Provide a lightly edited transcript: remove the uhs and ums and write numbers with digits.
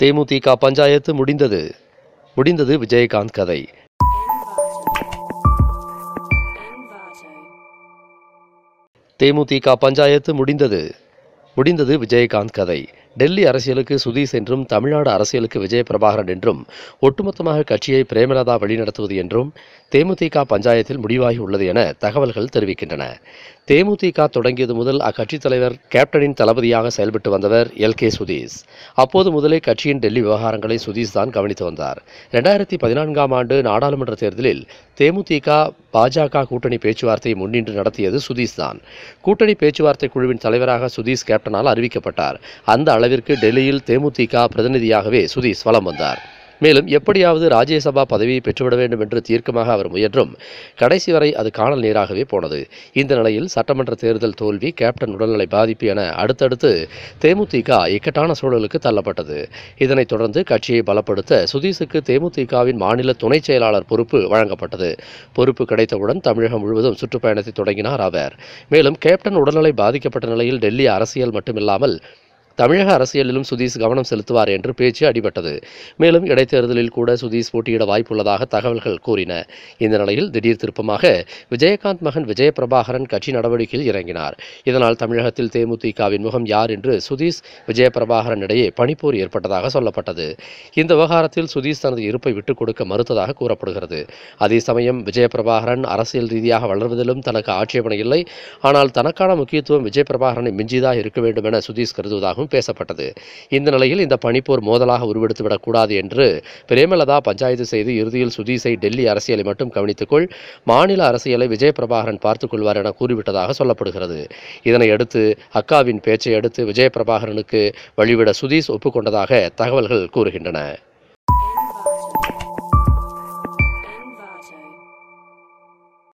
தேமுதிக பஞ்சாயத்து முடிந்தது. முடிந்தது விஜயகாந்த் கதை. தேமுதிக பஞ்சாயத்து முடிந்தது. முடிந்தது விஜயகாந்த் கதை. டெல்லி அரசியலுக்கு சுதீஷ் என்றும் தமிழ்நாடு அரசியலுக்கு விஜய பிரபாகரன் என்றும் ஒட்டுமொத்தமாக கட்சியை பிரேமலதா வழிநடத்துவது என்றும் தேமுதிக பஞ்சாயத்தில் முடிவாகி உள்ளது என தகவல்கள் தெரிவிக்கின்றன. தேமுதிக தொடங்கியது முதல் அக்கட்சித் தலைவர் கேப்டனின் தளபதியாக செயல்பட்டு வந்தவர் எல்.கே. சுதீஷ். அப்போது முதலே கட்சியின் டெல்லி விவகாரங்களை சுதீஷ் தான் கவனித்து வந்தார். 2014ஆம் ஆண்டு நாடாளுமன்ற தேர்தலில் தேமுதிக பாஜக கூட்டணி பேச்சுவார்த்தையை முன்னின்று நடத்தியது சுதீஷ் தான். கூட்டணி பேச்சுவார்த்தை குழுவின் தலைவராக சுதீஷ் கேப்டனால் அறிவிக்கப்பட்டார். அந்த அளவிற்கு டெல்லியில் தேமுதிக பிரதிநிதியாகவே சுதீஷ் வலம் வந்தார். மேலும் எப்படியாவது ராஜ்யசபா பதவியை பெற்றுவிட வேண்டும் என்று தீர்க்கமாக அவர் முயன்றும் கடைசி வரை அது காணல் நீராகவே போனது. இந்த நிலையில் சட்டமன்ற தேர்தல் தோல்வி, கேப்டன் உடல்நிலை பாதிப்பு என அடுத்தடுத்து தேமுதிக இக்கட்டான சூழலுக்கு தள்ளப்பட்டது. இதனைத் தொடர்ந்து கட்சியை பலப்படுத்த சுதீஷுக்கு தேமுதிகவின் மாநில துணைச் செயலாளர் பொறுப்பு வழங்கப்பட்டது. பொறுப்பு கிடைத்தவுடன் தமிழகம் முழுவதும் சுற்றுப்பயணத்தை தொடங்கினார் அவர். மேலும் கேப்டன் உடல்நிலை பாதிக்கப்பட்ட நிலையில் டெல்லி அரசியல் மட்டுமில்லாமல் தமிழக அரசியலிலும் சுதீஷ் கவனம் செலுத்துவார் என்று பேச்சு அடிபட்டது. மேலும் இடைத்தேர்தலில் கூட சுதீஷ் போட்டியிட வாய்ப்புள்ளதாக தகவல்கள் கூறின. இந்த நிலையில் திடீர் திருப்பமாக விஜயகாந்த் மகன் விஜய பிரபாகரன் கட்சி நடவடிக்கையில் இறங்கினார். இதனால் தமிழகத்தில் தேமுதிகவின் முகம் யார் என்று சுதீஷ் விஜய பிரபாகரன் இடையே பனிப்போர் ஏற்பட்டதாக சொல்லப்பட்டது. இந்த விவகாரத்தில் சுதீஷ் தனது இருப்பை விட்டுக் கொடுக்க மறுத்ததாக கூறப்படுகிறது. அதே சமயம் விஜய பிரபாகரன் அரசியல் ரீதியாக வளர்வதிலும் தனக்கு ஆட்சேபனை இல்லை. ஆனால் தனக்கான முக்கியத்துவம் விஜய பிரபாகரனை மிஞ்சிதான் இருக்க வேண்டும் என சுதீஷ் கருதுவதாகவும் பேசப்பட்டது. இந்த நிலையில் இந்த பனிப்போர் மோதலாக உருவெடுத்துவிடக்கூடாது என்று பிரேமலதா பஞ்சாயத்து செய்து இறுதியில் சுதீஷை டெல்லி அரசியலை மட்டும் கவனித்துக்கொள், மாநில அரசியலை விஜய பிரபாகரன் பார்த்துக் கொள்வார் என கூறிவிட்டதாக சொல்லப்படுகிறது. இதனையடுத்து அக்காவின் பேச்சை அடுத்து விஜய பிரபாகரனுக்கு வழிவிட சுதீஷ் ஒப்புக்கொண்டதாக தகவல்கள் கூறுகின்றன.